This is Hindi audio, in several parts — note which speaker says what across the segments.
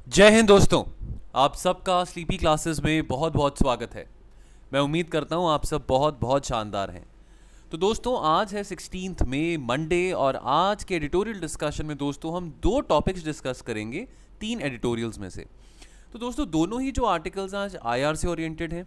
Speaker 1: जय हिंद दोस्तों। आप सबका स्लीपी क्लासेस में बहुत बहुत स्वागत है। मैं उम्मीद करता हूँ आप सब बहुत बहुत शानदार हैं। तो दोस्तों आज है 16 मई मंडे और आज के एडिटोरियल डिस्कशन में दोस्तों हम दो टॉपिक्स डिस्कस करेंगे तीन एडिटोरियल्स में से। तो दोस्तों दोनों ही जो आर्टिकल्स आज आईआर से ओरिएंटेड हैं।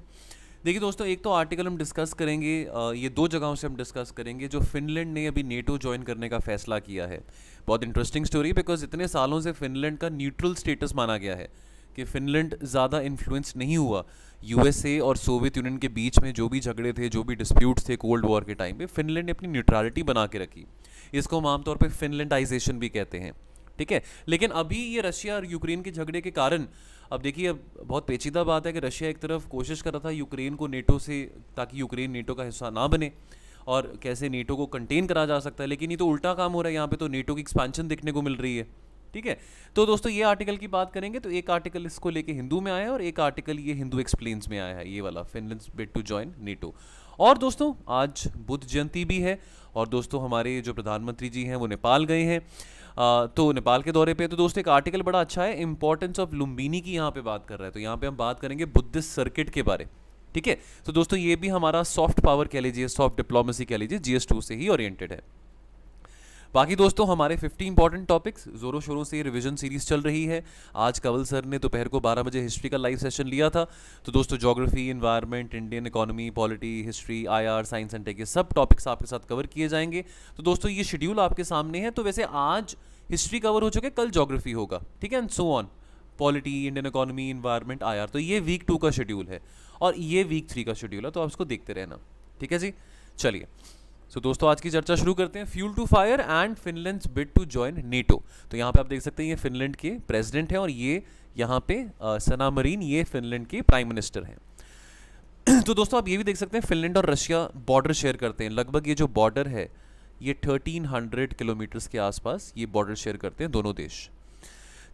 Speaker 1: देखिए दोस्तों, एक तो आर्टिकल हम डिस्कस करेंगे, ये दो जगहों से हम डिस्कस करेंगे जो फिनलैंड ने अभी नेटो ज्वाइन करने का फैसला किया है। बहुत इंटरेस्टिंग स्टोरी, बिकॉज इतने सालों से फिनलैंड का न्यूट्रल स्टेटस माना गया है कि फिनलैंड ज़्यादा इन्फ्लुएंस नहीं हुआ यूएसए और सोवियत यूनियन के बीच में। जो भी झगड़े थे, जो भी डिस्प्यूट्स थे कोल्ड वॉर के टाइम पे, फिनलैंड ने अपनी न्यूट्रलिटी बना के रखी। इसको हम आमतौर पर फिनलैंडाइजेशन भी कहते हैं, ठीक है। लेकिन अभी ये रशिया और यूक्रेन के झगड़े के कारण, अब देखिए, अब बहुत पेचीदा बात है कि रशिया एक तरफ कोशिश कर रहा था यूक्रेन को नेटो से, ताकि यूक्रेन नेटो का हिस्सा ना बने और कैसे नेटो को कंटेन करा जा सकता है, लेकिन ये तो उल्टा काम हो रहा है। यहाँ पे तो नेटो की एक्सपेंशन देखने को मिल रही है, ठीक है। तो दोस्तों ये आर्टिकल की बात करेंगे तो एक आर्टिकल इसको लेके हिंदू में आया है और एक आर्टिकल ये हिंदू एक्सप्लेन्स में आया है, ये वाला फिनलैंड्स बिड टू जॉइन नेटो। और दोस्तों आज बुद्ध जयंती भी है और दोस्तों हमारे जो प्रधानमंत्री जी हैं वो नेपाल गए हैं, तो नेपाल के दौरे पे। तो दोस्तों एक आर्टिकल बड़ा अच्छा है, इंपॉर्टेंस ऑफ लुम्बिनी की यहाँ पे बात कर रहा है। तो यहाँ पे हम बात करेंगे बुद्धिस्ट सर्किट के बारे, ठीक है। तो दोस्तों ये भी हमारा सॉफ्ट पावर कह लीजिए, सॉफ्ट डिप्लोमेसी कह लीजिए, GS2 से ही ओरिएंटेड है। बाकी दोस्तों हमारे 50 इंपॉर्टेंट टॉपिक्स जोरों शोरों से रिवीजन सीरीज चल रही है। आज कंवल सर ने दोपहर को 12 बजे हिस्ट्री का लाइव सेशन लिया था। तो दोस्तों geography, environment, Indian economy, polity, history, IR, science and tech, ये सब टॉपिक्स आपके साथ कवर किए जाएंगे। तो दोस्तों ये शेड्यूल आपके सामने है। तो वैसे आज हिस्ट्री कवर हो चुके, कल ज्योग्राफी होगा, ठीक है, and so on, polity, Indian economy, environment, IR. तो ये वीक 2 का शेड्यूल है और ये वीक 3 का शेड्यूल है, तो आप इसको देखते रहना, ठीक है जी। चलिए, सो दोस्तों आज की चर्चा शुरू करते हैं। Fuel to fire and Finland's bid to join NATO. तो यहाँ पे आप देख सकते हैं ये फिनलैंड के प्रेसिडेंट हैं और ये यहाँ पे सना मरीन, ये फिनलैंड के प्राइम मिनिस्टर हैं। तो दोस्तों आप ये भी देख सकते हैं फिनलैंड और रशिया बॉर्डर शेयर करते हैं। लगभग ये जो बॉर्डर है ये 1300 किलोमीटर्स के आसपास ये बॉर्डर शेयर करते हैं दोनों देश।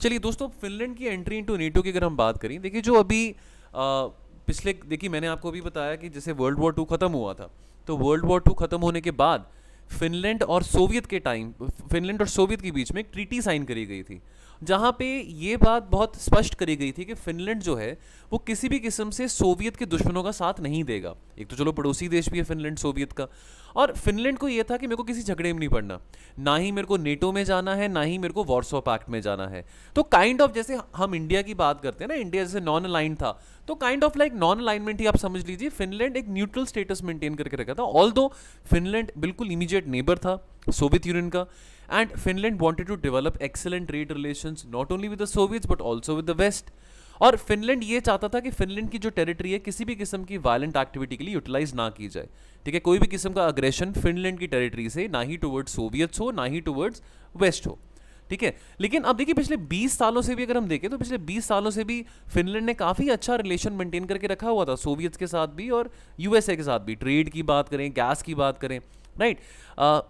Speaker 1: चलिए दोस्तों, फिनलैंड की एंट्री इनटू नेटो की अगर हम बात करें, देखिए जो अभी पिछले, देखिए मैंने आपको अभी बताया कि जैसे वर्ल्ड वॉर 2 खत्म हुआ था, तो वर्ल्ड वॉर 2 खत्म होने के बाद फिनलैंड और सोवियत के टाइम, फिनलैंड और सोवियत के बीच में एक ट्रीटी साइन करी गई थी, जहां पे ये बात बहुत स्पष्ट करी गई थी कि फिनलैंड जो है वो किसी भी किस्म से सोवियत के दुश्मनों का साथ नहीं देगा। एक तो चलो पड़ोसी देश भी है फिनलैंड सोवियत का, और फिनलैंड को ये था कि मेरे को किसी झगड़े में नहीं पड़ना, ना ही मेरे को नेटो में जाना है, ना ही मेरे को वॉर्सो पैक्ट में जाना है। तो काइंड ऑफ जैसे हम इंडिया की बात करते हैं ना, इंडिया जैसे नॉन अलाइंड था, तो kind of like non alignment ही आप समझ लीजिए। फिनलैंड एक न्यूट्रल स्टेटस मेंटेन करके रखा था, ऑल्दो फिनलैंड बिल्कुल इमीडिएट नेबर था सोवियत यूनियन का, and Finland wanted to develop excellent trade relations not only with the Soviets but also with the West. और फिनलैंड ये चाहता था कि फिनलैंड की जो टेरिटरी है किसी भी किस्म की वायलेंट एक्टिविटी के लिए यूटिलाइज ना की जाए, ठीक है। कोई भी किस्म का अग्रेशन फिनलैंड की टेरिटरी से ना ही टुवर्ड्स सोवियट्स हो, ना ही टुवर्ड्स वेस्ट हो, ठीक है। लेकिन अब देखिए पिछले 20 सालों से भी अगर हम देखें तो पिछले 20 सालों से भी फिनलैंड ने काफ़ी अच्छा रिलेशन मेंटेन करके रखा हुआ था सोवियट्स के साथ भी और यूएसए के साथ भी। ट्रेड की बात करें, गैस की बात करें, राइट।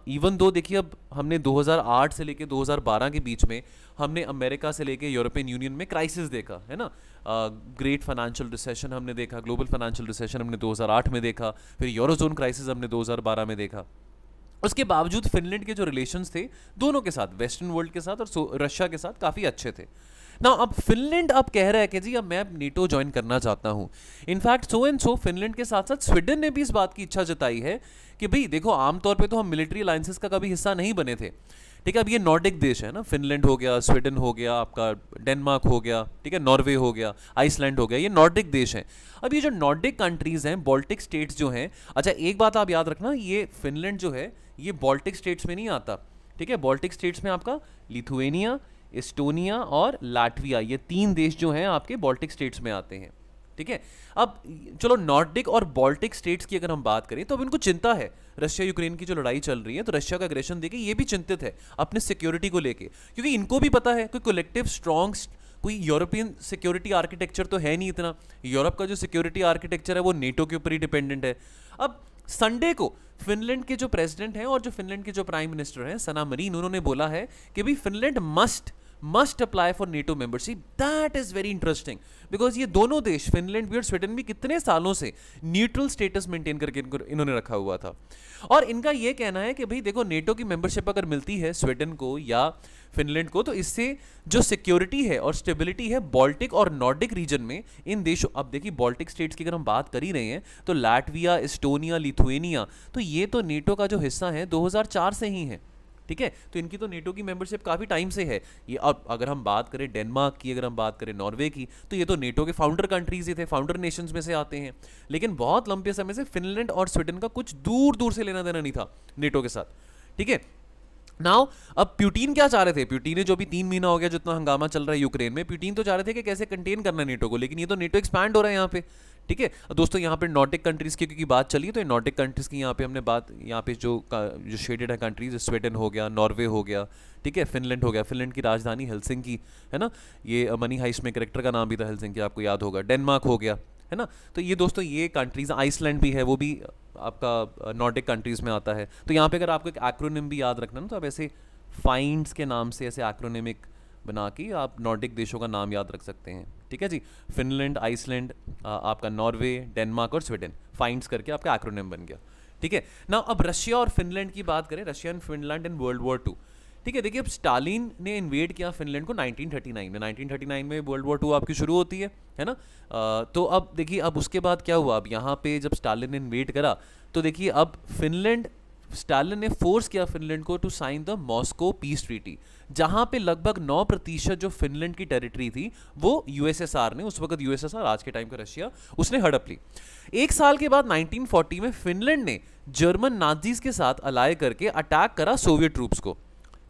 Speaker 1: इवन दो देखिए, अब हमने 2008 से लेके 2012 के बीच में हमने अमेरिका से लेके यूरोपियन यूनियन में क्राइसिस देखा है ना। ग्रेट फाइनेंशियल रिसेशन हमने देखा, ग्लोबल फाइनेंशियल रिसेशन हमने 2008 में देखा, फिर यूरोजोन क्राइसिस हमने 2012 में देखा। उसके बावजूद फिनलैंड के जो रिलेशंस थे दोनों के साथ, वेस्टर्न वर्ल्ड के साथ और रशिया के साथ, काफ़ी अच्छे थे ना। अब फिनलैंड अब कह रहा है कि जी अब मैं नेटो ज्वाइन करना चाहता हूं। In fact so and so Finland के साथ साथ स्वीडन ने भी इस बात की इच्छा जताई है कि भाई देखो, आमतौर पे तो हम मिलिट्री अलायंसेस का कभी हिस्सा नहीं बने थे, ठीक है। अब ये नॉर्डिक देश है ना, फिनलैंड हो गया, स्वीडन हो गया, आपका डेनमार्क हो गया, ठीक है, नॉर्वे हो गया, आइसलैंड हो गया, ये नॉर्डिक देश हैं। अब ये जो नॉर्डिक कंट्रीज हैं, बाल्टिक स्टेट्स जो हैं, अच्छा एक बात आप याद रखना, ये फिनलैंड जो है ये बाल्टिक स्टेट्स में नहीं आता, ठीक है। बाल्टिक स्टेट्स में आपका लिथुएनिया, एस्टोनिया और लाटविया, ये 3 देश जो हैं आपके बाल्टिक स्टेट्स में आते हैं, ठीक है। अब चलो नॉर्डिक और बाल्टिक स्टेट्स की अगर हम बात करें तो अब इनको चिंता है, रशिया यूक्रेन की जो लड़ाई चल रही है, तो रशिया का अग्रेशन देके ये भी चिंतित है अपने सिक्योरिटी को लेके, क्योंकि इनको भी पता है कोई कलेक्टिव स्ट्रॉन्ग, कोई यूरोपियन सिक्योरिटी आर्किटेक्चर तो है नहीं इतना। यूरोप का जो सिक्योरिटी आर्किटेक्चर है वो नेटो के ऊपर ही डिपेंडेंट है। अब संडे को फिनलैंड के जो प्रेसिडेंट हैं और जो फिनलैंड के जो प्राइम मिनिस्टर हैं सना मरीन, उन्होंने बोला है कि भाई Finland must must apply for NATO membership. That is very interesting because ये दोनों देश फिनलैंड भी और स्वीडन भी कितने सालों से न्यूट्रल स्टेटस मेंटेन करके इन्होंने रखा हुआ था। और इनका ये कहना है कि भाई देखो, नेटो की मेंबरशिप अगर मिलती है स्वीडन को या फिनलैंड को, तो इससे जो सिक्योरिटी है और स्टेबिलिटी है बाल्टिक और नॉर्डिक रीजन में इन देशों, अब देखिए बाल्टिक स्टेट्स की अगर हम बात कर ही रहे हैं तो लाटविया, एस्टोनिया, लिथुएनिया, तो ये तो नेटो का जो हिस्सा है 2004 से ही है, ठीक है। तो इनकी तो नेटो की मेंबरशिप काफ़ी टाइम से है। ये अब अगर हम बात करें डेनमार्क की, अगर हम बात करें नॉर्वे की, तो ये तो नेटो के फाउंडर कंट्रीज ही थे, फाउंडर नेशंस में से आते हैं। लेकिन बहुत लंबे समय से फिनलैंड और स्वीडन का कुछ दूर दूर से लेना देना नहीं था नेटो के साथ, ठीक है। नाउ अब प्यूटिन क्या चाह रहे थे, प्यूटिन ने जो भी 3 महीना हो गया जितना हंगामा चल रहा है यूक्रेन में, प्यूटिन तो चाह रहे थे कि कैसे कंटेन करना नेटो को, लेकिन ये तो नेटो एक्सपैंड हो रहा है यहाँ पे, ठीक है। दोस्तों यहाँ पे नॉर्डिक कंट्रीज की क्योंकि बात चली, तो ये नॉर्डिक कंट्रीज की यहाँ पे हमने बात, यहाँ पे जो शेडेड है कंट्रीज, स्वीडन हो गया, नॉर्वे हो गया, ठीक है, फिनलैंड हो गया, फिनलैंड की राजधानी हेलसिंकी है ना, ये मनी हाइस्ट में कैरेक्टर का नाम भी था हेलसिंकी, आपको याद होगा। डेनमार्क हो गया, है ना। तो ये दोस्तों ये कंट्रीज, आइसलैंड भी है, वो भी आपका नॉर्डिक कंट्रीज में आता है। तो यहाँ पे अगर आपको एक एक्रोनिम भी याद रखना ना, तो आप ऐसे फाइंड्स के नाम से ऐसे एक्रोनिमिक बना के आप नॉर्डिक देशों का नाम याद रख सकते हैं, ठीक है जी। फिनलैंड, आइसलैंड, आपका नॉर्वे, डेनमार्क और स्वीडन, फाइंड्स करके आपका एक्रोनिम बन गया, ठीक है ना। अब रशिया और फिनलैंड की बात करें, Russia and Finland in world war 2, ठीक है। देखिए अब स्टालिन ने इन्वेड किया फिनलैंड को 1939 में, 1939 में वर्ल्ड वॉर 2 आपकी शुरू होती है ना। तो अब देखिए अब उसके बाद क्या हुआ, अब यहाँ पे जब स्टालिन ने इन्वेड करा तो देखिए अब फिनलैंड, स्टालिन ने फोर्स किया फिनलैंड को to sign the Moscow peace treaty, जहां पे लगभग 9% जो फिनलैंड की टेरिटरी थी वो यूएसएसआर ने, उस वक्त यूएसएसआर आज के टाइम का रशिया, उसने हड़प ली। एक साल के बाद 1940 में फिनलैंड ने जर्मन नाजीज के साथ अलाय करके अटैक करा सोवियत ट्रूप्स को,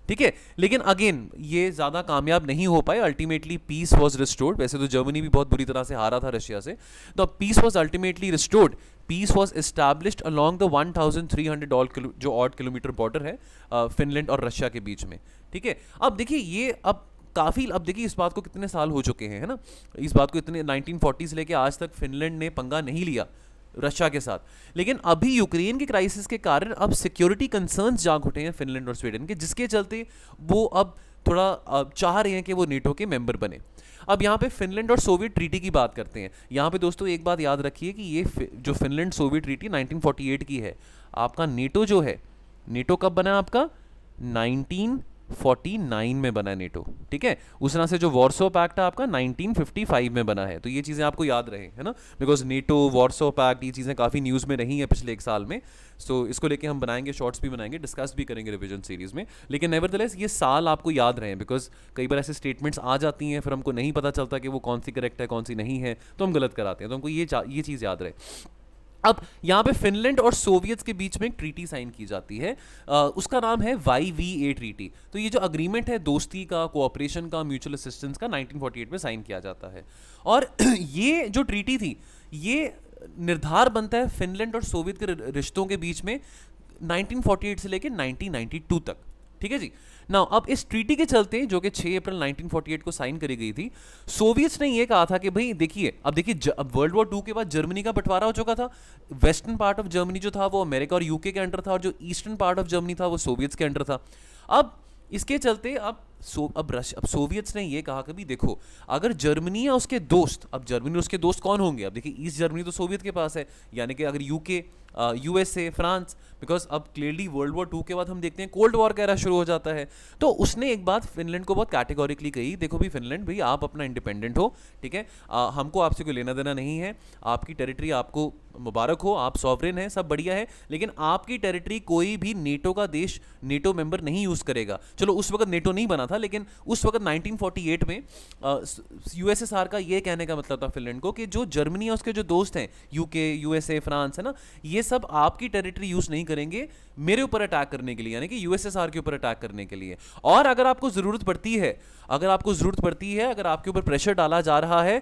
Speaker 1: ठीक है। लेकिन अगेन ये ज्यादा कामयाब नहीं हो पाए, अल्टीमेटली पीस वाज रिस्टोर्ड। वैसे तो जर्मनी भी बहुत बुरी तरह से हारा था रशिया से, तो piece was ultimately restored, piece was established along the 1300 जो ऑड किलोमीटर बॉर्डर है फिनलैंड और रशिया के बीच में, ठीक है। अब देखिए ये अब काफ़ी, अब देखिए इस बात को कितने साल हो चुके हैं, है ना, इस बात को इतने 1940 से लेके आज तक फिनलैंड ने पंगा नहीं लिया रशिया के साथ। लेकिन अभी यूक्रेन के क्राइसिस के कारण अब सिक्योरिटी कंसर्न्स जाग उठे हैं फिनलैंड और स्वीडन के, जिसके चलते वो अब थोड़ा चाह रहे हैं कि वो नेटो के मेंबर बने। अब यहाँ पे फिनलैंड और सोवियत ट्रीटी की बात करते हैं। यहाँ पे दोस्तों एक बात याद रखिए कि ये जो फिनलैंड सोवियत ट्रीटी 1948 की है, आपका नेटो जो है, नेटो कब बना आपका 1949 में बना है नेटो, ठीक है। उस तरह से जो वॉर्सो पैक्ट है आपका 1955 में बना है। तो ये चीज़ें आपको याद रहे, है ना, बिकॉज नेटो, वॉर्सो पैक्ट, ये चीज़ें काफ़ी न्यूज़ में रही हैं पिछले एक साल में। सो इसको लेके हम बनाएंगे, शॉर्ट्स भी बनाएंगे, डिस्कस भी करेंगे रिवीजन सीरीज़ में। लेकिन नेवरदलेस ये साल आपको याद रहे, बिकॉज कई बार ऐसे स्टेटमेंट्स आ जाती हैं फिर हमको नहीं पता चलता कि वो कौन सी करेक्ट है कौन सी नहीं है, तो हम गलत कराते हैं। तो हमको ये चीज़ याद रहे। अब यहाँ पे फिनलैंड और सोवियट्स के बीच में एक ट्रीटी साइन की जाती है, उसका नाम है YVA ट्रीटी। तो ये जो अग्रीमेंट है दोस्ती का, कोऑपरेशन का, म्यूचुअल असिस्टेंस का, 1948 में साइन किया जाता है। और ये जो ट्रीटी थी, ये निर्धार बनता है फिनलैंड और सोवियत के रिश्तों के बीच में 1948 से लेकर 1992 तक, ठीक है जी। नाउ अब इस ट्रीटी के चलते, जो कि 6 अप्रैल 1948 को साइन करी गई थी, सोवियट्स ने ये कहा था कि भाई देखिए, अब देखिए अब वर्ल्ड वॉर 2 के बाद जर्मनी का बंटवारा हो चुका था। वेस्टर्न पार्ट ऑफ जर्मनी जो था वो अमेरिका और यूके के अंडर था, और जो ईस्टर्न पार्ट ऑफ जर्मनी था वो सोवियट्स के अंडर था। अब इसके चलते अब सोवियट्स ने ये कहा कि भी देखो, अगर जर्मनी या उसके दोस्त, अब जर्मनी और उसके दोस्त कौन होंगे, अब देखिए ईस्ट जर्मनी तो सोवियत के पास है, यानी कि अगर यूके, यूएसए, फ्रांस, बिकॉज अब क्लियरली वर्ल्ड वॉर 2 के बाद हम देखते हैं कोल्ड वॉर का एरा शुरू हो जाता है। तो उसने एक बात फिनलैंड को बहुत कैटेगोरिकली कही, देखो भी फिनलैंड, भाई आप अपना इंडिपेंडेंट हो, ठीक है, हमको आपसे कोई लेना देना नहीं है, आपकी टेरिटरी आपको मुबारक हो, आप सॉवरेन हैं, सब बढ़िया है, लेकिन आपकी टेरिटरी कोई भी नेटो का देश, नेटो मेंबर नहीं यूज़ करेगा। चलो उस वक्त नेटो नहीं बना था, लेकिन उस वक्त 1948 में यूएसएसआर का ये कहने का मतलब था फिनलैंड को कि जो जर्मनी है उसके जो दोस्त हैं, यूके, यूएसए, फ्रांस, है ना, ये सब आपकी टेरिटरी यूज़ नहीं करेंगे मेरे ऊपर अटैक करने के लिए, यानी कि यूएसएसआर के ऊपर अटैक करने के लिए। और अगर आपको ज़रूरत पड़ती है, अगर आपके ऊपर प्रेशर डाला जा रहा है,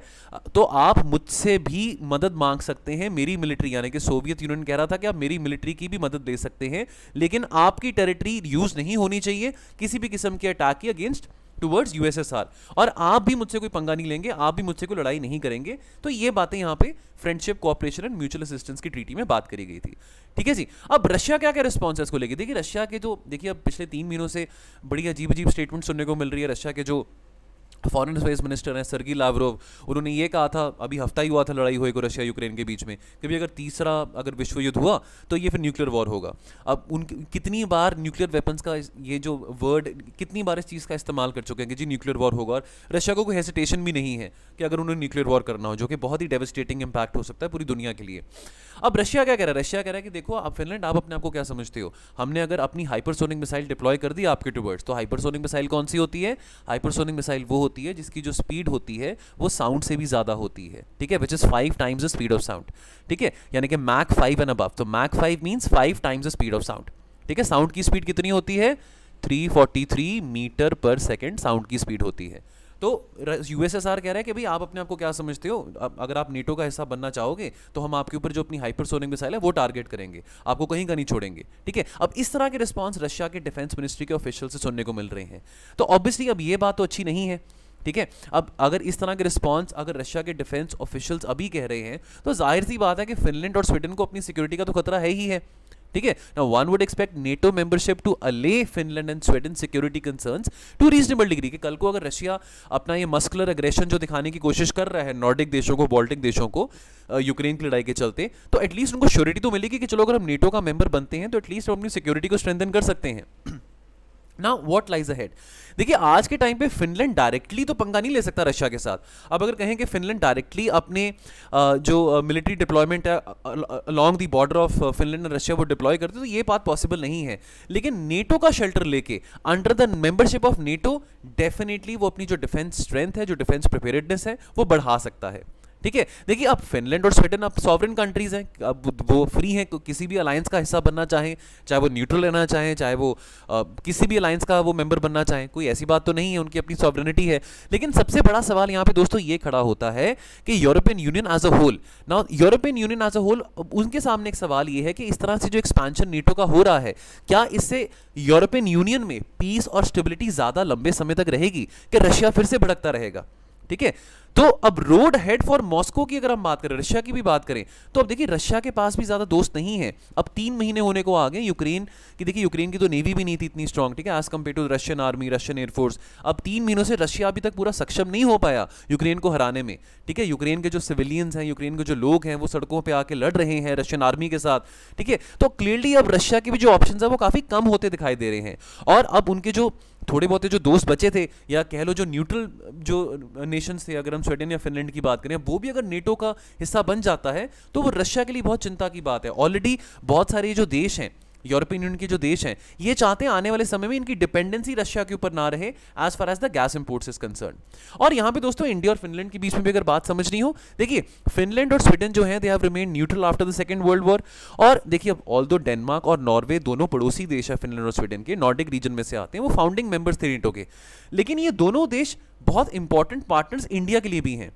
Speaker 1: तो आप मुझसे भी मदद मांग सकते हैं, मेरी मिलिट्री, यानी कि सोवियत यूनियन कह रहा था कि आप मेरी मिलिट्री की भी मदद दे सकते हैं, लेकिन आपकी टेरिटरी यूज़ नहीं होनी चाहिए किसी भी किस्म के अटैक के अगेंस्ट टुवर्ड्स यूएसएसआर, और आप भी मुझसे कोई पंगा नहीं लेंगे, आप भी मुझसे कोई लड़ाई नहीं करेंगे। तो ये बातें यहाँ पे friendship, cooperation and mutual assistance की ट्रीटी में बात करी गई थी। ठीक है जी। अब रशिया क्या क्या रिस्पॉन्स है इसको लेके, देखिए रशिया के जो, देखिए अब पिछले 3 महीनों से बड़ी अजीब अजीब स्टेटमेंट सुनने को मिल रही है। रशिया के जो फॉरेन अफेयर्स मिनिस्टर हैं सर्गी लावरोव, उन्होंने ये कहा था, अभी हफ्ता ही हुआ था लड़ाई हुई को रशिया यूक्रेन के बीच में, कि भी अगर तीसरा अगर विश्व युद्ध हुआ तो ये फिर न्यूक्लियर वॉर होगा। अब उनकी कितनी बार न्यूक्लियर वेपन्स का ये जो वर्ड, कितनी बार इस चीज़ का इस्तेमाल कर चुके हैं कि जी न्यूक्लियर वॉर होगा, और रशिया को कोई हेसिटेशन भी नहीं है कि अगर उन्हें न्यूक्लियर वॉर करना हो, जो कि बहुत ही डेवस्टेटिंग इंपैक्ट हो सकता है पूरी दुनिया के लिए। अब रशिया क्या कह रहा है, रशिया कह रहा है कि देखो आप फिनलैंड, आप अपने आप को क्या समझते हो, हमने अगर अपनी हाइपरसोनिक मिसाइल डिप्लॉय कर दी आपके टुवर्ड्स, तो हाइपरसोनिक मिसाइल कौन सी होती है, हाइपरसोनिक मिसाइल वो होती है जिसकी जो स्पीड होती है वो साउंड से भी ज्यादा होती है। ठीक है, which is 5 times the speed of sound. ठीक है, यानी कि मैक 5 एंड अबव, तो Mach 5 means 5 times the speed of sound. ठीक है, साउंड की स्पीड कितनी होती है, 343 मीटर पर सेकेंड साउंड की स्पीड होती है। तो यूएसएसआर कह रहा है कि भाई आप अपने आप को क्या समझते हो, अगर आप नेटो का हिस्सा बनना चाहोगे तो हम आपके ऊपर जो अपनी हाइपरसोनिक मिसाइल है वो टारगेट करेंगे, आपको कहीं का नहीं छोड़ेंगे। ठीक है, अब इस तरह के रिस्पांस रशिया के डिफेंस मिनिस्ट्री के ऑफिशियल से सुनने को मिल रहे हैं। तो ऑब्वियसली अब ये बात तो अच्छी नहीं है। ठीक है, अब अगर इस तरह के रिस्पांस अगर रशिया के डिफेंस ऑफिशियल्स अभी कह रहे हैं, तो जाहिर सी बात है कि फिनलैंड और स्वीडन को अपनी सिक्योरिटी का तो खतरा है ही है। ठीक है, now one would expect NATO membership to allay Finland and Sweden security concerns to reasonable degree, कि कल को अगर रशिया अपना ये मस्कुलर एग्रेशन जो दिखाने की कोशिश कर रहा है नॉर्डिक देशों को, बाल्टिक देशों को, यूक्रेन की लड़ाई के चलते, तो एटलीस्ट उनको श्योरिटी तो मिलेगी कि चलो अगर हम नेटो का मेंबर बनते हैं तो एटलीस्ट हम अपनी सिक्योरिटी को स्ट्रेंथन कर सकते हैं। नाउ व्हाट लाइज अहेड, देखिए आज के टाइम पे फिनलैंड डायरेक्टली तो पंगा नहीं ले सकता रशिया के साथ। अब अगर कहें कि फिनलैंड डायरेक्टली अपने जो मिलिट्री डिप्लॉयमेंट है along the border of Finland और रशिया वो डिप्लॉय करते तो ये बात पॉसिबल नहीं है। लेकिन नेटो का शेल्टर लेके under the membership of NATO definitely वो अपनी जो डिफेंस स्ट्रेंथ है, जो डिफेंस प्रिपेयर्डनेस है, वो बढ़ा सकता है। ठीक है, देखिए अब फिनलैंड और स्वीडन अब सॉवरेन कंट्रीज हैं, अब वो फ्री हैं, किसी भी अलायंस का हिस्सा बनना चाहें, चाहे वो न्यूट्रल रहना चाहें, चाहे वो किसी भी अलायंस का वो मेंबर बनना चाहें, कोई ऐसी बात तो नहीं है, उनकी अपनी सॉवरेनिटी है। लेकिन सबसे बड़ा सवाल यहाँ पे दोस्तों ये खड़ा होता है कि European Union as a whole, now European Union as a whole, उनके सामने एक सवाल ये है कि इस तरह से जो एक्सपेंशन नेटो का हो रहा है, क्या इससे यूरोपियन यूनियन में पीस और स्टेबिलिटी ज्यादा लंबे समय तक रहेगी कि रशिया फिर से भड़कता रहेगा। ठीक है, तो अब रोड हेड फॉर मॉस्को की अगर हम बात करें, रशिया की भी बात करें, तो अब देखिए रशिया के पास भी ज्यादा दोस्त नहीं है। अब 3 महीने होने को आ गए यूक्रेन की, देखिए यूक्रेन की तो नेवी भी नहीं थी इतनी स्ट्रांग, ठीक है, as compare to Russian army, Russian air force. अब 3 महीनों से रशिया अभी तक पूरा सक्षम नहीं हो पाया यूक्रेन को हराने में। ठीक है, यूक्रेन के जो सिविलियंस हैं, यूक्रेन के जो लोग हैं, वो सड़कों पर आके लड़ रहे हैं रशियन आर्मी के साथ। ठीक है, तो क्लियरली अब रशिया के भी जो ऑप्शन है वो काफी कम होते दिखाई दे रहे हैं। और अब उनके जो थोड़े बहुत जो दोस्त बचे थे, या कह लो जो न्यूट्रल जो नेशंस थे, अगर हम स्वीडन या फिनलैंड की बात करें, वो भी अगर नेटो का हिस्सा बन जाता है तो वो रशिया के लिए बहुत चिंता की बात है। ऑलरेडी बहुत सारे जो देश हैं, यूरोपियन यूनियन के जो देश हैं, ये चाहते हैं आने वाले समय में इनकी डिपेंडेंसी रशिया के ऊपर ना रहे as far as the gas imports is concern. और यहां पे दोस्तों इंडिया और फिनलैंड के बीच में भी अगर बात समझनी हो, देखिए फिनलैंड और स्वीडन जो है they have remain neutral after the second world war. और देखिए अब ऑल्दो डेनमार्क और नॉर्वे दोनों पड़ोसी देश है फिनलैंड और स्वीडन के, नॉर्डिक रीजन में से आते हैं, वो फाउंडिंग मेंबर्स थे नेटो के, लेकिन ये दोनों देश बहुत इंपॉर्टेंट पार्टनर्स इंडिया के लिए भी हैं।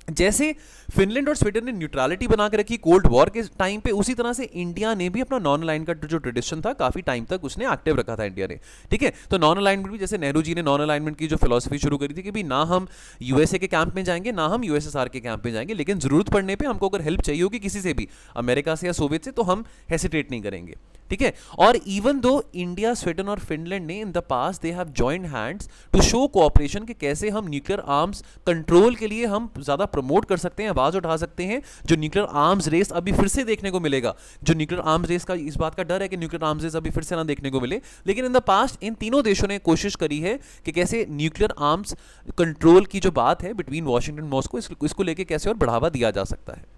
Speaker 1: जैसे फिनलैंड और स्वीडन ने न्यूट्रलिटी बना के रखी कोल्ड वॉर के टाइम पे, उसी तरह से इंडिया ने भी अपना नॉन अलाइन का जो ट्रेडिशन था काफी टाइम तक उसने एक्टिव रखा था इंडिया ने। ठीक है, तो नॉन अलाइनमेंट भी, जैसे नेहरू जी ने नॉन अलाइनमेंट की जो फिलॉसफी शुरू करी थी कि भी ना हम यूएसए के कैंप में जाएंगे, ना हम यूएसएसआर के कैंप में जाएंगे, लेकिन जरूरत पड़ने पर हमको अगर हेल्प चाहिए होगी किसी से भी, अमेरिका से या सोवियत से, तो हम हेसिटेट नहीं करेंगे। ठीक है, और इवन दो इंडिया, स्वीडन और फिनलैंड ने in the past they have joined hands to show cooperation कि कैसे हम न्यूक्लियर आर्म्स कंट्रोल के लिए हम ज्यादा प्रमोट कर सकते हैं, आवाज उठा सकते हैं। जो न्यूक्लियर आर्म्स रेस अभी फिर से देखने को मिलेगा, जो न्यूक्लियर आर्म्स रेस का इस बात का डर है कि न्यूक्लियर आर्म्स रेस अभी फिर से ना देखने को मिले, लेकिन इन द पास्ट इन तीनों देशों ने कोशिश करी है कि कैसे न्यूक्लियर आर्म्स कंट्रोल की जो बात है बिटवीन वॉशिंगटन मॉस्को, इसको लेके कैसे और बढ़ावा दिया जा सकता है।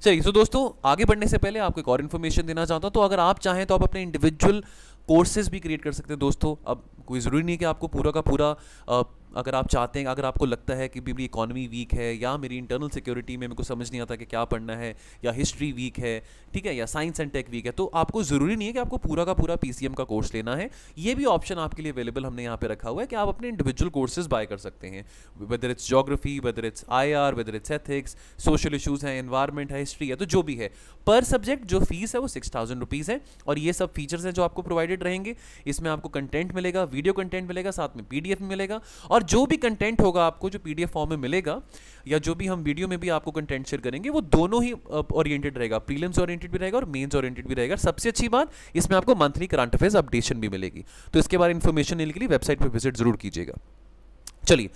Speaker 1: चलिए, तो दोस्तों आगे बढ़ने से पहले आपको एक और इन्फॉर्मेशन देना चाहता हूं। तो अगर आप चाहें तो आप अपने इंडिविजुअल कोर्सेज भी क्रिएट कर सकते हैं दोस्तों। अब कोई ज़रूरी नहीं कि आपको पूरा का पूरा अगर आप चाहते हैं, अगर आपको लगता है कि मेरी इकोनॉमी वीक है या मेरी इंटरनल सिक्योरिटी में मेरे को समझ नहीं आता कि क्या पढ़ना है, या हिस्ट्री वीक है, ठीक है, या साइंस एंड टेक वीक है, तो आपको ज़रूरी नहीं है कि आपको पूरा का पूरा PCM का कोर्स लेना है। ये भी ऑप्शन आपके लिए अवेलेबल हमने यहाँ पे रखा हुआ है कि आप अपने इंडिविजुअल कोर्सेज बाय कर सकते हैं, whether it's geography, whether it's IR, whether it's ethics, social issues हैं, एनवायरमेंट है, हिस्ट्री है, तो जो भी है। पर सब्जेक्ट जो फीस है वो 6000 रुपीज़ है, और ये सब फीचर्स हैं जो आपको प्रोवाइडेड रहेंगे। इसमें आपको कंटेंट मिलेगा, वीडियो कंटेंट मिलेगा, साथ में PDF मिलेगा, और जो भी कंटेंट होगा आपको जो PDF फॉर्म में मिलेगा, या जो भी हम वीडियो में भी आपको कंटेंट शेयर करेंगे, वो दोनों ही ओरिएंटेड रहेगा, प्रीलिम्स ओरिएंटेड भी रहेगा और मेंस ओरिएंटेड भी रहेगा। सबसे अच्छी बात, इसमें आपको मंथली करंट अफेयर्स अपडेशन भी मिलेगी। तो इसके बारे में इन्फॉर्मेशन लेने के लिए वेबसाइट पर विजिट जरूर कीजिएगा। चलिए,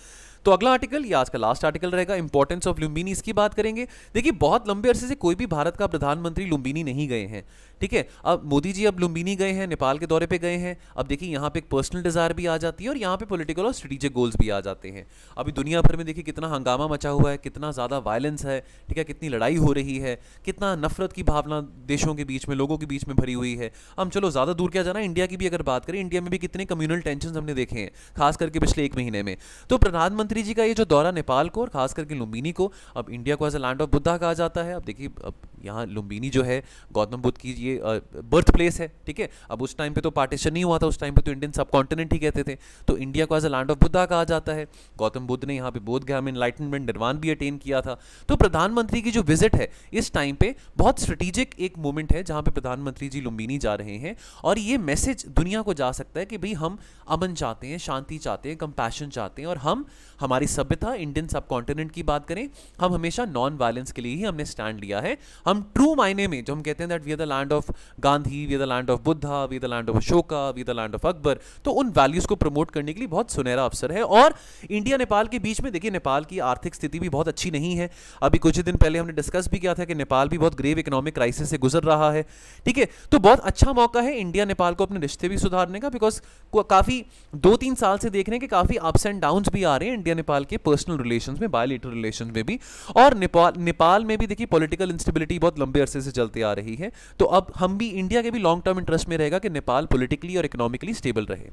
Speaker 1: तो अगला आर्टिकल, ये आज का लास्ट आर्टिकल रहेगा, इंपॉर्टेंस ऑफ लुम्बिनी, इसकी बात करेंगे। देखिए, बहुत लंबे अरसे से कोई भी भारत का प्रधानमंत्री लुम्बिनी नहीं गए हैं, ठीक है। अब मोदी जी अब लुम्बिनी गए हैं, नेपाल के दौरे पे गए हैं। अब देखिए, यहाँ पे एक पर्सनल डिजायर भी आ जाती है और यहाँ पे पॉलिटिकल और स्ट्रेटेजिक गोल्स भी आ जाते हैं। अभी दुनिया भर में देखिए कितना हंगामा मचा हुआ है, कितना ज़्यादा वायलेंस है, ठीक है, कितनी लड़ाई हो रही है, कितना नफरत की भावना देशों के बीच में, लोगों के बीच में भरी हुई है। हम चलो ज़्यादा दूर क्या जाना, इंडिया की भी अगर बात करें, इंडिया में भी कितने कम्युनल टेंशन हमने देखे हैं, खास करके पिछले 1 महीने में। तो प्रधानमंत्री जी का ये जो दौरा नेपाल को और खास करके लुम्बिनी को, अब इंडिया को as a land of Buddha कहा जाता है। अब देखिए, अब यहाँ लुम्बिनी जो है गौतम बुद्ध की ये बर्थ प्लेस है, ठीक है। अब उस टाइम पे तो पार्टीशन नहीं हुआ था, उस टाइम पे तो इंडियन सब कॉन्टिनेंट ही कहते थे, तो इंडिया को as a land of Buddha कहा जाता है। गौतम बुद्ध ने यहाँ पे बोध गया में एनलाइटनमेंट, निर्वाण भी अटेन किया था। तो प्रधानमंत्री की जो विजिट है इस टाइम पे बहुत स्ट्रेटेजिक एक मोमेंट है, जहाँ पे प्रधानमंत्री जी लुम्बिनी जा रहे हैं, और ये मैसेज दुनिया को जा सकता है कि भाई हम अमन चाहते हैं, शांति चाहते हैं, कंपैशन चाहते हैं, और हम हमारी सभ्यता, इंडियन सब कॉन्टिनेंट की बात करें, हम हमेशा नॉन वायलेंस के लिए ही हमने स्टैंड लिया है। हम ट्रू मायने में जो हम कहते हैं that we are the land of Gandhi, we are the land of Buddha, we are the land of Ashoka, we are the land of Akbar, तो उन वैल्यूज को प्रमोट करने के लिए बहुत सुनहरा अवसर है। और इंडिया नेपाल के बीच में देखिए, नेपाल की आर्थिक स्थिति भी बहुत अच्छी नहीं है। अभी कुछ दिन पहले हमने डिस्कस भी किया था कि नेपाल भी बहुत ग्रेव इकोनॉमिक क्राइसिस से गुजर रहा है, ठीक है। तो बहुत अच्छा मौका है इंडिया नेपाल को अपने रिश्ते भी सुधारने का, बिकॉज काफी 2-3 साल से देख रहे हैं कि काफी अप्स एंड डाउन्स भी आ रहे हैं इंडिया नेपाल के पर्सनल रिलेशंस में, बायलैटरल रिलेशंस में भी। और नेपाल में भी देखिए पॉलिटिकल इंस्टेबिलिटी बहुत लंबे अरसे से चलती आ रही है। तो अब हम भी, इंडिया के भी लॉन्ग टर्म इंटरेस्ट में रहेगा कि नेपाल पॉलिटिकली और इकोनॉमिकली स्टेबल रहे।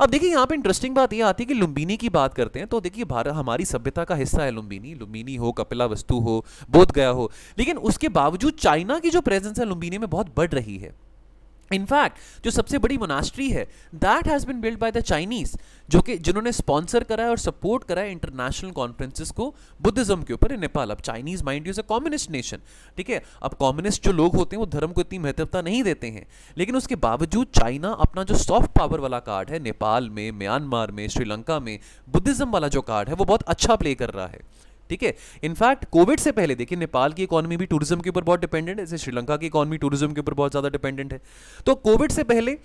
Speaker 1: अब देखिए, यहाँ पे इंटरेस्टिंग बात यह आती है कि लुम्बिनी की बात करते हैं, तो देखिए भारत हमारी सभ्यता का हिस्सा है लुम्बिनी। लुम्बिनी हो, कपिलावस्तु हो, बोध गया हो, लेकिन उसके बावजूद चाइना की जो प्रेजेंस है लुम्बिनी में बहुत बढ़ रही है। इनफैक्ट जो सबसे बड़ी मोनास्ट्री है that has been build by the Chinese, जो कि जिन्होंने स्पॉन्सर करा है और सपोर्ट करा है इंटरनेशनल कॉन्फ्रेंसेस को बुद्धिज्म के ऊपर इन नेपाल। अब Chinese mind is a communist nation, ठीक है। अब कम्युनिस्ट जो लोग होते हैं वो धर्म को इतनी महत्वता नहीं देते हैं, लेकिन उसके बावजूद चाइना अपना जो सॉफ्ट पावर वाला कार्ड है, नेपाल में, म्यांमार में, श्रीलंका में बुद्धिज्म वाला जो कार्ड है वो बहुत अच्छा प्ले कर रहा है, ठीक है। इनफैक्ट कोविड से पहले देखिए नेपाल की इकोनॉमी भी टूरिज्म के ऊपर बहुत डिपेंडेंट है, जैसे श्रीलंका की इकोनॉमी टूरिज्म के ऊपर बहुत ज्यादा डिपेंडेंट है। तो कोविड से पहले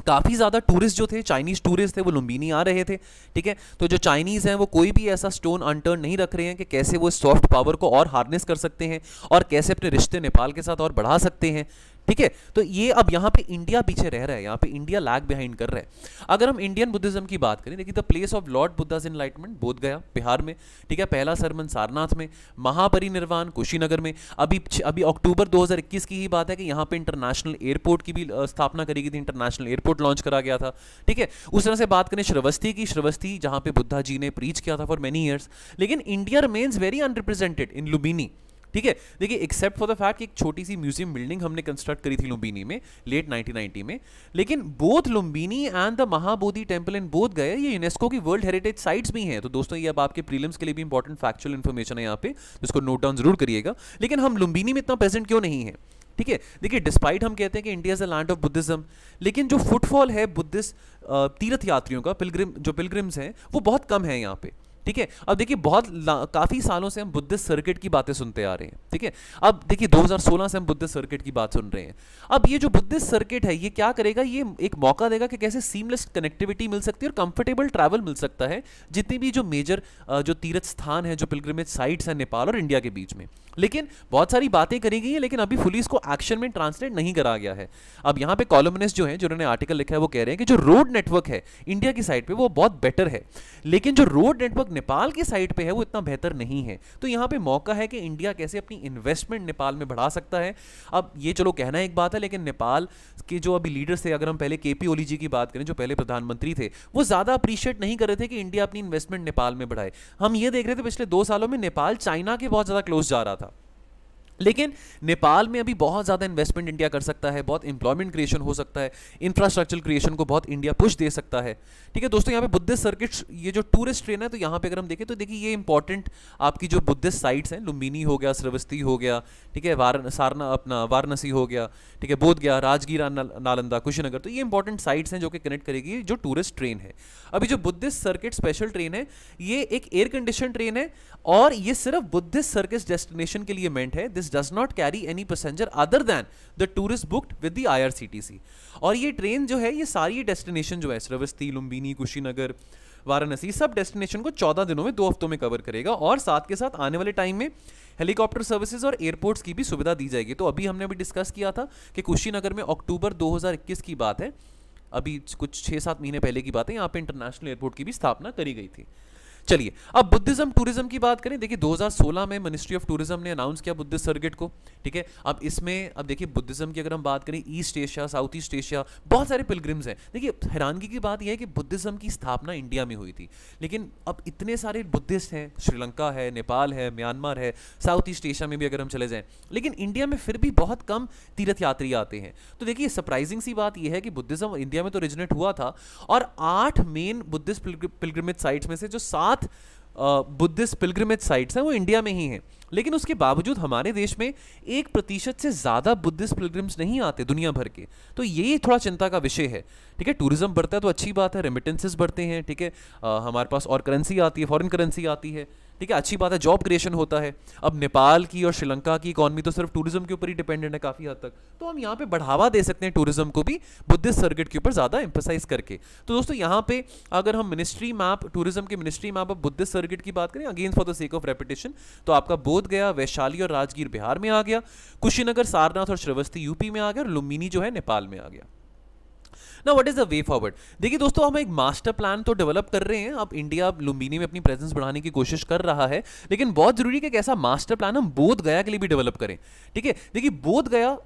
Speaker 1: काफ़ी ज़्यादा टूरिस्ट जो थे, चाइनीज़ टूरिस्ट थे, वो लुम्बिनी आ रहे थे, ठीक है। तो जो चाइनीज़ हैं वो कोई भी ऐसा स्टोन अनटर्न नहीं रख रहे हैं कि कैसे वो सॉफ्ट पावर को और हार्नेस कर सकते हैं और कैसे अपने रिश्ते नेपाल के साथ और बढ़ा सकते हैं, ठीक है। तो ये अब यहाँ पे इंडिया पीछे रह रहा है, यहाँ पे इंडिया लैग बिहाइंड कर रहा है। अगर हम इंडियन बुद्धिज्म की बात करें, देखिए the place of Lord Buddha's enlightenment Bodh Gaya Bihar में, ठीक है। पहला सरमन सारनाथ में, महापरिनिर्वाण कुशीनगर में। अभी अक्टूबर 2021 की ही बात है कि यहाँ पे इंटरनेशनल एयरपोर्ट की भी स्थापना करी गई थी, इंटरनेशनल एयरपोर्ट लॉन्च करा गया था, ठीक है। उस तरह से बात करें श्रावस्ती की, श्रावस्ती जहाँ पे बुद्धा जी ने प्रीच किया था फॉर मेनी ईयर्स, लेकिन इंडिया रिमेन्स वेरी अनरिप्रेजेंटेड इन लुम्बिनी, ठीक है। देखिए एक्सेप्ट फॉर द फैक्ट कि एक छोटी सी म्यूजियम बिल्डिंग हमने कंस्ट्रक्ट करी थी लुम्बिनी में लेट 1990 में, लेकिन both Lumbini and the Mahabodhi temple in बोध गए ये यूनेस्को की वर्ल्ड हेरिटेज साइट्स भी हैं। तो दोस्तों ये अब आपके प्रीलिम्स के लिए भी इंपॉर्टेंट फैक्चुअल इन्फॉर्मेशन है यहाँ पे, जिसको नोट डाउन जरूर करिएगा। लेकिन हम लुम्बिनी में इतना प्रेजेंट क्यों नहीं है, ठीक है। देखिए डिस्पाइट हम कहते हैं कि India is the land of Buddhism, लेकिन जो फुटफॉल है बुद्धिस्ट तीर्थ यात्रियों का, पिलग्रिम्स हैं वो बहुत कम है यहाँ पे, ठीक है। अब देखिए काफी सालों से हम बुद्धिस्ट सर्किट की बातें सुनते आ रहे हैं, ठीक है। अब देखिए 2016 से हम बुद्धिस्ट सर्किट की बात सुन रहे हैं। अब ये जो बुद्धिस्ट सर्किट है ये क्या करेगा, ये एक मौका देगा कि कैसे सीमलेस कनेक्टिविटी मिल सकती है और कंफर्टेबल ट्रैवल मिल सकता है जितनी भी जो मेजर जो तीर्थ स्थान है, जो पिलग्रिमेज साइट्स हैं नेपाल और इंडिया के बीच में। लेकिन बहुत सारी बातें करी गई हैं, लेकिन अभी फुली इसको एक्शन में ट्रांसलेट नहीं करा गया है। अब यहाँ पे कॉलमनिस्ट जो हैं, जिन्होंने आर्टिकल लिखा है, वो कह रहे हैं कि जो रोड नेटवर्क है इंडिया की साइड पे वो बहुत बेटर है, लेकिन जो रोड नेटवर्क नेपाल की साइड पे है वो इतना बेहतर नहीं है। तो यहाँ पे मौका है कि इंडिया कैसे अपनी इन्वेस्टमेंट नेपाल में बढ़ा सकता है। अब ये चलो कहना एक बात है, लेकिन नेपाल के जो अभी लीडर्स थे, अगर हम पहले केपी ओली जी की बात करें जो पहले प्रधानमंत्री थे, वो ज़्यादा अप्रिशिएट नहीं कर रहे थे कि इंडिया अपनी इन्वेस्टमेंट नेपाल में बढ़ाए। हम ये देख रहे थे पिछले 2 सालों में नेपाल चाइना के बहुत ज़्यादा क्लोज जा रहा था, लेकिन नेपाल में अभी बहुत ज़्यादा इन्वेस्टमेंट इंडिया कर सकता है, बहुत एम्प्लॉयमेंट क्रिएशन हो सकता है, इंफ्रास्ट्रक्चर क्रिएशन को बहुत इंडिया पुश दे सकता है। ठीक है दोस्तों, यहाँ पे बुद्धिस्ट सर्किट्स, ये जो टूरिस्ट ट्रेन है, तो यहाँ पे अगर हम देखें तो देखिए ये इंपॉर्टेंट आपकी जो बुद्धिस्ट साइट्स हैं, लुम्बिनी हो गया, श्रावस्ती हो गया, ठीक है, वाराणसी हो गया, ठीक है, बोध गया, राजगीर, नालंदा, कुशीनगर, तो ये इंपॉर्टेंट साइट्स हैं जो कि कनेक्ट करेगी जो टूरिस्ट ट्रेन है। अभी जो बुद्धिस्ट सर्किट स्पेशल ट्रेन है, ये एक एयर कंडीशन ट्रेन है और ये सिर्फ बुद्धिस्ट सर्किट डेस्टिनेशन के लिए मेंट है। This does not carry any passenger other than the tourist booked with the IRCTC। और ये ट्रेन जो है, ये सारी डेस्टिनेशन जो है, श्रावस्ती, लुम्बिनी, कुशीनगर, वाराणसी, सब डेस्टिनेशन को 14 दिनों में 2 हफ्तों में कवर करेगा और साथ के साथ आने वाले टाइम में हेलीकॉप्टर सर्विसेज और एयरपोर्ट्स की भी सुविधा दी जाएगी। तो अभी हमने डिस्कस किया था कि कुशीनगर में अक्टूबर 2021 की बात है, अभी कुछ 6-7 महीने पहले की बात है, यहाँ पे इंटरनेशनल एयरपोर्ट की भी स्थापना करी गई थी। चलिए अब बुद्धिज्म टूरिज्म की बात करें। देखिए 2016 में मिनिस्ट्री ऑफ टूरिज्म ने अनाउंस किया बुद्धिस्ट सर्किट को। ठीक है, अब इसमें अब देखिए बुद्धिज्म की अगर हम बात करें, east Asia, south east Asia, बहुत सारे पिलग्रिम्स हैं। देखिए हैरानगी की बात यह है कि बुद्धिज्म की स्थापना इंडिया में हुई थी, लेकिन अब इतने सारे बुद्धिस्ट हैं, श्रीलंका है, नेपाल है, म्यांमार है, साउथ ईस्ट एशिया में भी अगर हम चले जाएं, लेकिन इंडिया में फिर भी बहुत कम तीर्थ यात्री आते हैं। तो देखिए सरप्राइजिंग सी बात यह है कि बुद्धिज्म इंडिया में तो ओरिजिनेट हुआ था और 8 मेन बुद्धिस्ट पिलग्रिमेज साइट्स में से जो 7 बुद्धिस्ट पिलग्रिमेज साइट्स हैं वो इंडिया में ही हैं, लेकिन उसके बावजूद हमारे देश में 1% से ज़्यादा बुद्धिस्ट पिलग्रिम्स नहीं आते दुनिया भर के। तो ये थोड़ा चिंता का विषय है। ठीक है, टूरिज्म बढ़ता है तो अच्छी बात है, रेमिटेंसेस बढ़ते हैं, ठीक है, हमारे पास और करेंसी आती है, फॉरेन करेंसी आती है, ठीक है, अच्छी बात है, जॉब क्रिएशन होता है। अब नेपाल की और श्रीलंका की इकॉनमी तो सिर्फ टूरिज्म के ऊपर ही डिपेंडेंट है काफ़ी हद तक, तो हम यहाँ पे बढ़ावा दे सकते हैं टूरिज्म को भी बुद्धिस्ट सर्किट के ऊपर ज़्यादा एम्फसाइज करके। तो दोस्तों यहाँ पे अगर हम मिनिस्ट्री मैप, टूरिज्म के ministry map of Buddhist circuit की बात करें, again for the sake of repetition, तो आपका बोध गया, वैशाली और राजगीर बिहार में आ गया, कुशीनगर, सारनाथ और श्रावस्ती यूपी में आ गया और लुम्बिनी जो है नेपाल में आ गया। ना what is the way forward? देखिए दोस्तों, हम एक मास्टर प्लान तो डेवलप कर रहे हैं। अब इंडिया लुम्बिनी में अपनी प्रेजेंस बढ़ाने की कोशिश कर रहा है, लेकिन बहुत जरूरी है कि एक ऐसा मास्टर प्लान हम बोध गया के लिए भी डेवलप करें। ठीक है, देखिए बोध गया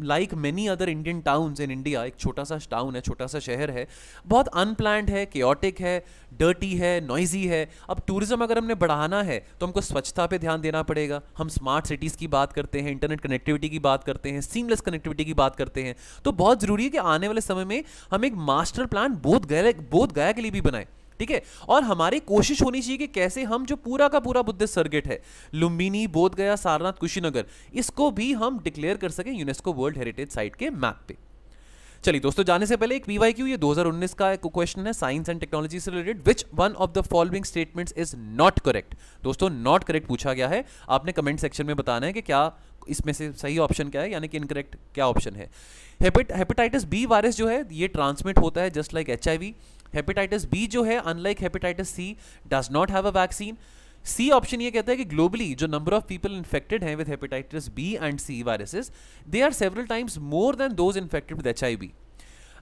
Speaker 1: like many other Indian towns in India, एक छोटा सा टाउन है, छोटा सा शहर है, बहुत अनप्लान्ड है, केओटिक है, डर्टी है, नॉइजी है। अब टूरिज्म अगर हमने बढ़ाना है तो हमको स्वच्छता पे ध्यान देना पड़ेगा। हम स्मार्ट सिटीज़ की बात करते हैं, इंटरनेट कनेक्टिविटी की बात करते हैं, सीमलेस कनेक्टिविटी की बात करते हैं, तो बहुत जरूरी है कि आने वाले समय में हम एक मास्टर प्लान बोध गया के लिए भी बनाएं। ठीक है, और हमारी कोशिश होनी चाहिए कि कैसे हम जो पूरा का पूरा बुद्धिस्ट सर्किट है, लुम्बिनी, बोध गया, सारनाथ, कुशीनगर, इसको भी हम डिक्लेयर कर सकें यूनेस्को वर्ल्ड हेरिटेज साइट के मैप पे। चलिए दोस्तों, जाने से पहले एक PYQ, ये 2019 का एक क्वेश्चन है साइंस एंड टेक्नोलॉजी से related. Which one of the following statements is not correct? दोस्तों नॉट करेक्ट पूछा गया है, आपने कमेंट सेक्शन में बताना है कि क्या इसमें से सही ऑप्शन क्या है, यानी कि इनकरेक्ट क्या ऑप्शन है। हेपेटाइटिस बी वायरस जो है ये ट्रांसमिट होता है just like HIV। Hepatitis B जो है unlike hepatitis C does not have a vaccine. C option ये कहता है कि ग्लोबली जो नंबर ऑफ पीपल इन्फेक्टेड हैं with hepatitis B and C viruses, they are several times more than those infected with HIV।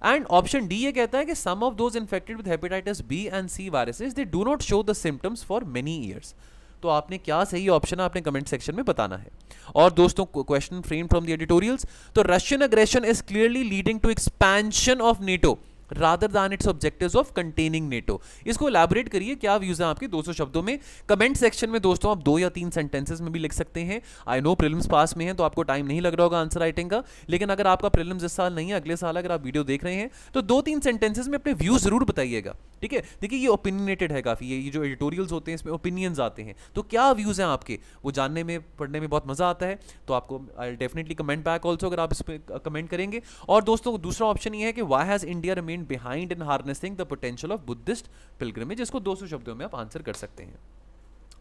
Speaker 1: And option D ये कहता है कि some of those infected with hepatitis B and C viruses they do not show the symptoms for many years. तो आपने क्या सही ऑप्शन है आपने कमेंट सेक्शन में बताना है। और दोस्तों question frame from the editorials, तो Russian aggression is clearly leading to expansion of NATO rather than its objectives of containing NATO। इसको elaborate करिए, क्या व्यूज हैं आपके 200 शब्दों में। कमेंट सेक्शन में दोस्तों आप 2 या 3 सेंटेंसेस में भी लिख सकते हैं। आई नो प्रीलिम्स पास में है तो आपको टाइम नहीं लग रहा होगा आंसर राइटिंग का, लेकिन अगर आपका प्रीलिम्स इस साल नहीं है, अगले साल अगर आप वीडियो देख रहे हैं तो 2-3 सेंटेंसेस में अपने व्यूज जरूर बताइएगा। ठीक है, देखिए ये ओपिनियनेटेड है काफी, ये जो एडिटोरियल्स होते हैं इसमें ओपिनियंस आते हैं, तो क्या व्यूज हैं आपके वो जानने में, पढ़ने में बहुत मजा आता है। तो आपको I definitely comment back also अगर आप इस पर कमेंट करेंगे। और दोस्तों दूसरा ऑप्शन ये है कि why has India remained behind in harnessing the potential of Buddhist pilgrimage, इसको 200 शब्दों में आप आंसर कर सकते हैं।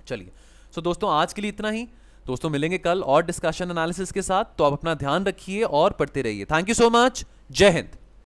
Speaker 1: चलिए सो दोस्तों आज के लिए इतना ही। दोस्तों मिलेंगे कल और डिस्कशन एनालिसिस के साथ, तो आप अपना ध्यान रखिए और पढ़ते रहिए। थैंक यू सो मच, जय हिंद।